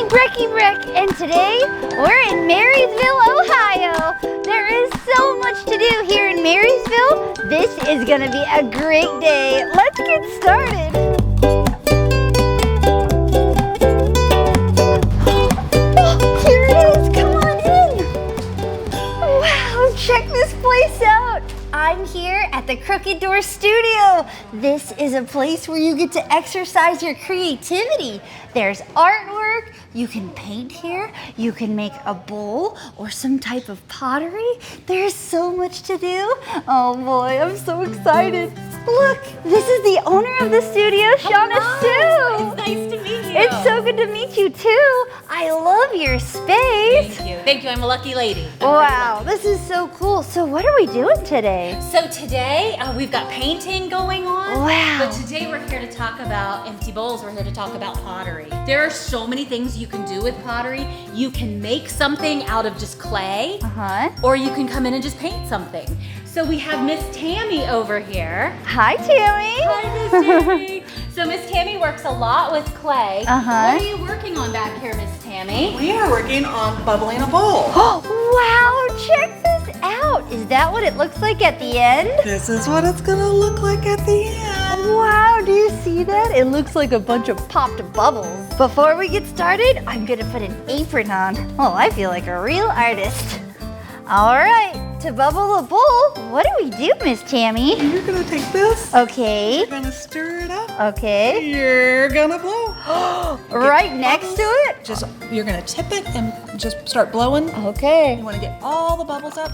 Brecky Breck, and today we're in Marysville, Ohio. There is so much to do here in Marysville. This is gonna be a great day. Let's get started. Oh, here it is, come on in. Wow, check this place out. I'm here at the Crooked Door Studio. This is a place where you get to exercise your creativity. There's artwork, you can paint here, you can make a bowl or some type of pottery. There's so much to do. Oh boy, I'm so excited. Look, this is the owner of the studio, Shauna Sue. It's nice to meet you. It's so good to meet you too. I love your space. Thank you. Thank you. I'm a lucky lady. Wow, this is so cool. So what are we doing today? So today we've got painting going on. Wow. But today we're here to talk about empty bowls. We're here to talk about pottery. There are so many things you can do with pottery. You can make something out of just clay, or you can come in and just paint something. So we have Miss Tammy over here. Hi, Tammy. Hi, Miss Tammy. So Miss Tammy works a lot with clay. What are you working on back here, Miss Tammy? We are working on bubbling a bowl. Oh, wow, check this out. Is that what it looks like at the end? This is what it's gonna look like at the end. Wow, do you see that? It looks like a bunch of popped bubbles. Before we get started, I'm gonna put an apron on. Oh, I feel like a real artist. All right, to bubble a bowl, what do we do, Miss Tammy? You're gonna take this. Okay. You're gonna stir it up. Okay. You're gonna blow. Right next to it? You're gonna tip it and just start blowing. Okay. You wanna get all the bubbles up,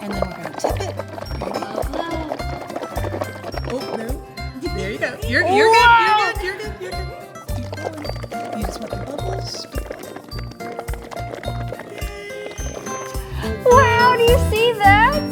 and then we're gonna tip it. Oh, no. There you go. You're good. You're good. Keep blowing. You just want the bubbles. Wow, do you see that?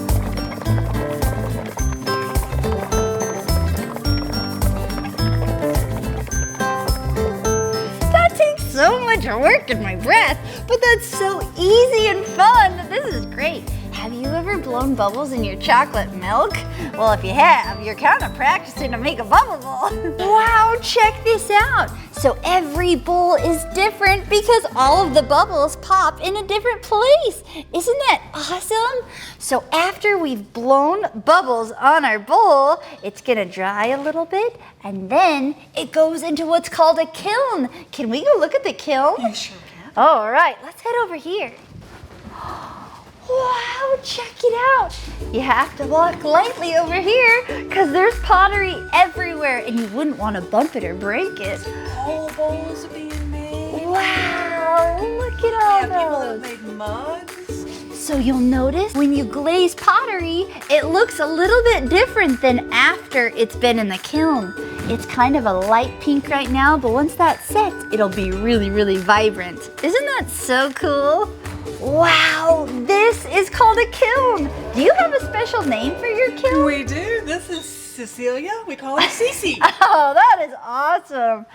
That takes so much work in my breath, but that's so easy and fun. This is great. Have you ever blown bubbles in your chocolate milk? Well, if you have, you're kind of practicing to make a bubble bowl. Wow, check this out. So every bowl is different because all of the bubbles pop in a different place. Isn't that awesome? So after we've blown bubbles on our bowl, it's gonna dry a little bit and then it goes into what's called a kiln. Can we go look at the kiln? You sure can. All right, let's head over here. Wow, check it out. You have to walk lightly over here because there's pottery everywhere and you wouldn't want to bump it or break it. Whole bowls are being made. Wow, look at all People those. have made mugs. So you'll notice when you glaze pottery, it looks a little bit different than after it's been in the kiln. It's kind of a light pink right now, but once that sets, it'll be really, really vibrant. Isn't that so cool? Wow, this is called a kiln. Do you have a special name for your kiln? We do. This is Cecilia. We call her Cece. Oh, that is awesome.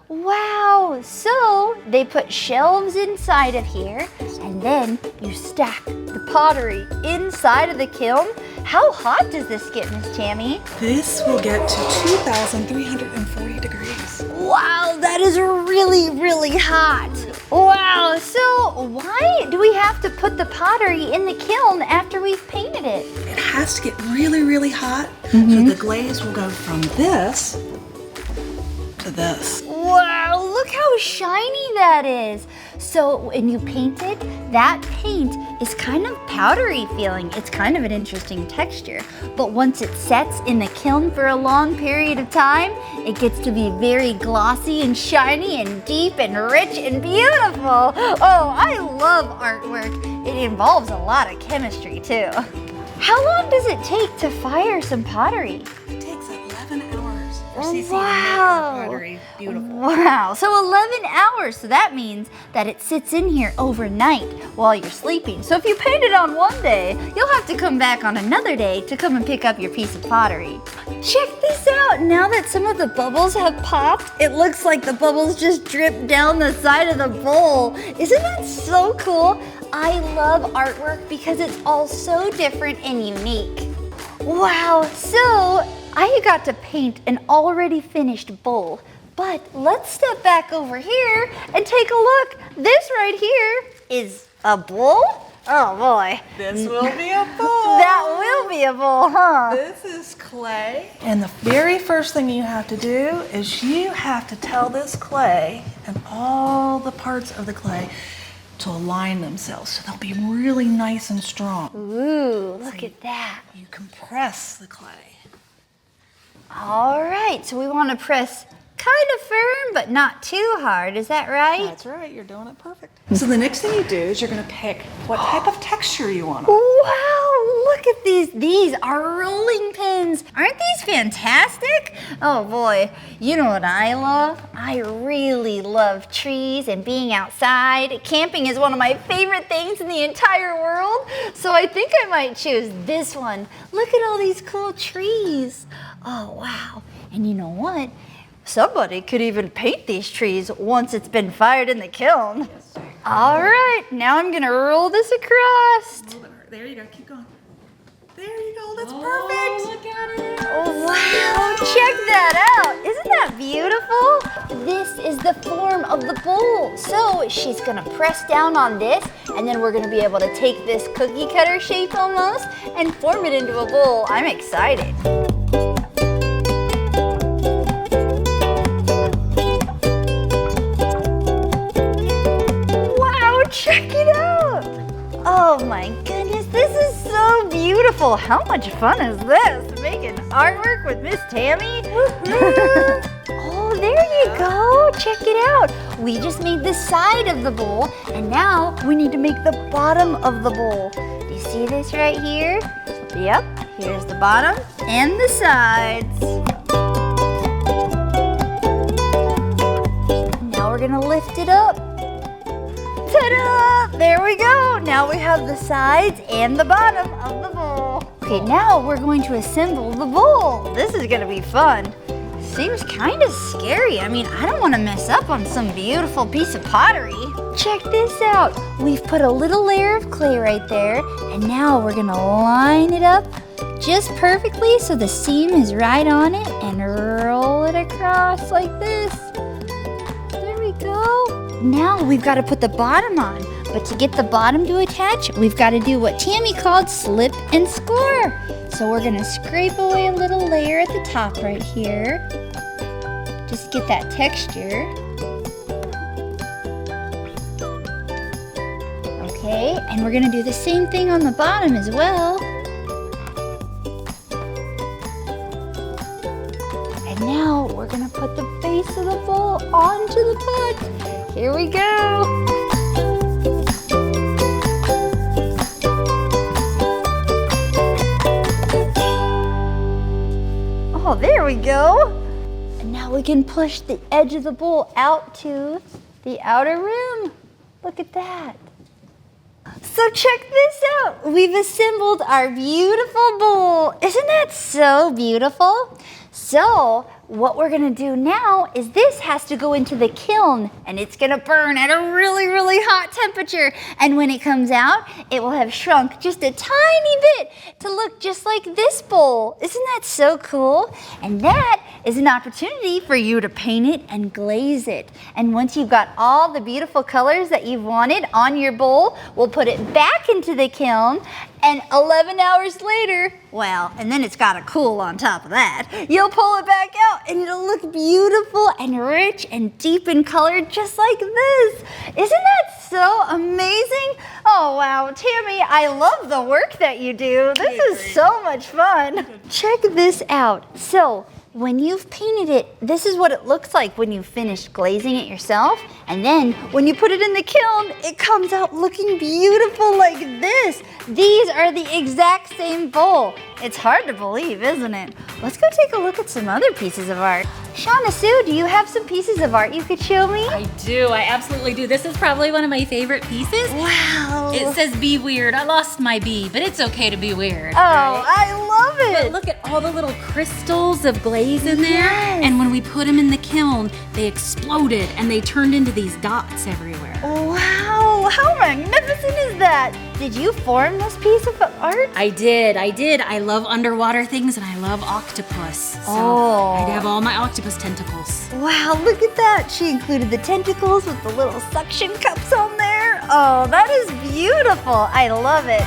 Wow, so they put shelves inside of here and then you stack the pottery inside of the kiln. How hot does this get, Miss Tammy? This will get to 2,340 degrees. Wow, that is really, really hot. Wow, so why do we have to put the pottery in the kiln after we've painted it? It has to get really, really hot, so the glaze will go from this to this. Wow, look how shiny that is. So when you paint it, that paint is kind of powdery feeling. It's kind of an interesting texture. But once it sets in the kiln for a long period of time, it gets to be very glossy and shiny and deep and rich and beautiful. Oh, I love artwork. It involves a lot of chemistry too. How long does it take to fire some pottery? It takes 11 hours for Cece to make Wow. her pottery beautiful. Wow, so 11 hours. So that means that it sits in here overnight while you're sleeping. So if you paint it on one day, you'll have to come back on another day to come and pick up your piece of pottery. Check this out. Now that some of the bubbles have popped, it looks like the bubbles just drip down the side of the bowl. Isn't that so cool? I love artwork because it's all so different and unique. Wow, so I got to paint an already finished bowl, But let's step back over here and take a look. This right here is a bowl. Oh boy. This will be a bowl. That will be a bowl, huh? This is clay. And the very first thing you have to do is you have to tell this clay and all the parts of the clay to align themselves so they'll be really nice and strong. Ooh, look at that. You compress the clay. All right, so we want to press kind of firm, but not too hard. Is that right? That's right, you're doing it perfect. So the next thing you do is you're gonna pick what type of texture you want. Wow, look at these. These are rolling pins. Aren't these fantastic? Oh boy, you know what I love? I really love trees and being outside. Camping is one of my favorite things in the entire world. So I think I might choose this one. Look at all these cool trees. Oh wow, and you know what? Somebody could even paint these trees once it's been fired in the kiln. Yes, sir. All right, now I'm gonna roll this across. There you go, keep going. There you go, that's Oh, perfect. look at it. Oh, wow, check that out. Isn't that beautiful? This is the form of the bowl. So she's gonna press down on this, and then we're gonna be able to take this cookie cutter shape almost and form it into a bowl. I'm excited. Check it out! Oh my goodness, this is so beautiful. How much fun is this? Making artwork with Miss Tammy? Oh, there you go. Check it out. We just made the side of the bowl, and now we need to make the bottom of the bowl. Do you see this right here? Yep, here's the bottom and the sides. Now we're gonna lift it up. Ta-da! There we go. Now we have the sides and the bottom of the bowl. Okay, now we're going to assemble the bowl. This is gonna be fun. Seems kind of scary. I mean, I don't want to mess up on some beautiful piece of pottery. Check this out. We've put a little layer of clay right there, and now we're gonna line it up just perfectly so the seam is right on it and roll it across like this. There we go. Now we've got to put the bottom on, but to get the bottom to attach, we've got to do what Tammy called slip and score. So we're gonna scrape away a little layer at the top right here. Just get that texture. Okay, and we're gonna do the same thing on the bottom as well. And now we're gonna put the base of the bowl onto the pot. Here we go. Oh, there we go. And now we can push the edge of the bowl out to the outer rim. Look at that. So check this out. We've assembled our beautiful bowl. Isn't that so beautiful? So what we're gonna do now is this has to go into the kiln, and it's gonna burn at a really, really hot temperature. And when it comes out, it will have shrunk just a tiny bit to look just like this bowl. Isn't that so cool? And that is an opportunity for you to paint it and glaze it. And once you've got all the beautiful colors that you've wanted on your bowl, we'll put it back into the kiln, and 11 hours later, well, and then it's gotta cool on top of that, you'll pull it back out and it'll look beautiful and rich and deep in color just like this. Isn't that so amazing? Oh wow, Tammy, I love the work that you do. This is so much fun. Check this out. So, when you've painted it, this is what it looks like when you've finished glazing it yourself. And then when you put it in the kiln, it comes out looking beautiful like this. These are the exact same bowl. It's hard to believe, isn't it? Let's go take a look at some other pieces of art. Shauna Sue, do you have some pieces of art you could show me? I do, I absolutely do. This is probably one of my favorite pieces. Wow. It says be weird. I lost my B, but it's okay to be weird. Oh, I love it. But look at all the little crystals of glaze in there. Yes. And when we put them in the kiln, they exploded and they turned into these dots everywhere. Wow, how magnificent is that? did you form this piece of art? I did. I love underwater things and I love octopus. So Oh. I'd have all my octopus tentacles. Wow, look at that. She included the tentacles with the little suction cups on there. Oh, that is beautiful. I love it.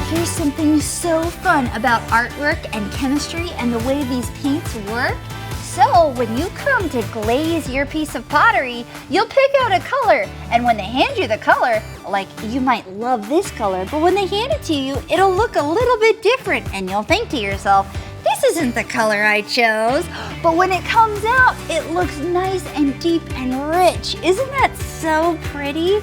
Here's something so fun about artwork and chemistry and the way these paints work. So when you come to glaze your piece of pottery, you'll pick out a color, and when they hand you the color, like you might love this color, but when they hand it to you, it'll look a little bit different, and you'll think to yourself, this isn't the color I chose. But when it comes out, it looks nice and deep and rich. Isn't that so pretty?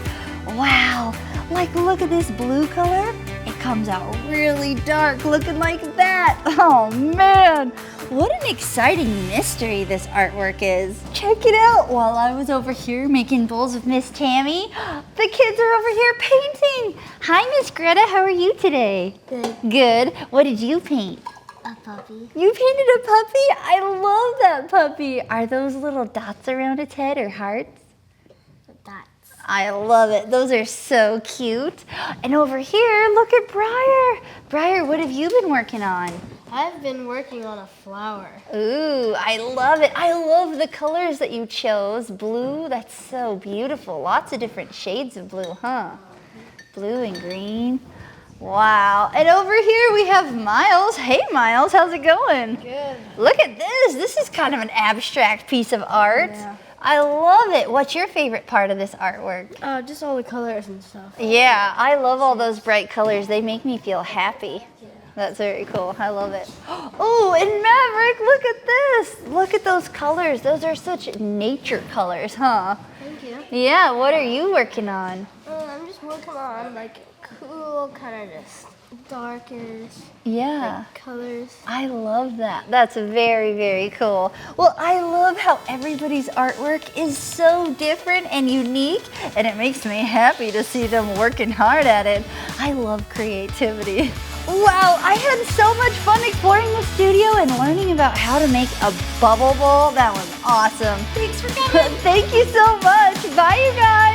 Wow, like look at this blue color. It comes out really dark, looking like that. Oh man, what an exciting mystery this artwork is. Check it out. While I was over here making bowls with Miss Tammy, the kids are over here painting. Hi, Miss Greta, how are you today? Good. Good. What did you paint? A puppy. You painted a puppy? I love that puppy. Are those little dots around its head or hearts? That's I love it. Those are so cute. And over here, look at Briar. Briar, what have you been working on? I've been working on a flower. Ooh, I love it. I love the colors that you chose. Blue, that's so beautiful. Lots of different shades of blue, huh? Blue and green. Wow. And over here we have Miles. Hey, Miles, how's it going? Good. Look at this. This is kind of an abstract piece of art. Yeah. I love it. What's your favorite part of this artwork? Just all the colors and stuff. Yeah, I love all those bright colors. They make me feel happy. That's very cool. I love it. Oh, and Maverick, look at this. Look at those colors. Those are such nature colors, huh? Thank you. Yeah, what are you working on? I'm just working on like cool kind of just darker Yeah. colors. I love that. That's very, very cool. Well, I love how everybody's artwork is so different and unique, and it makes me happy to see them working hard at it. I love creativity. Wow, I had so much fun exploring the studio and learning about how to make a bubble bowl. That was awesome. Thanks for coming. Thank you so much. Bye, you guys.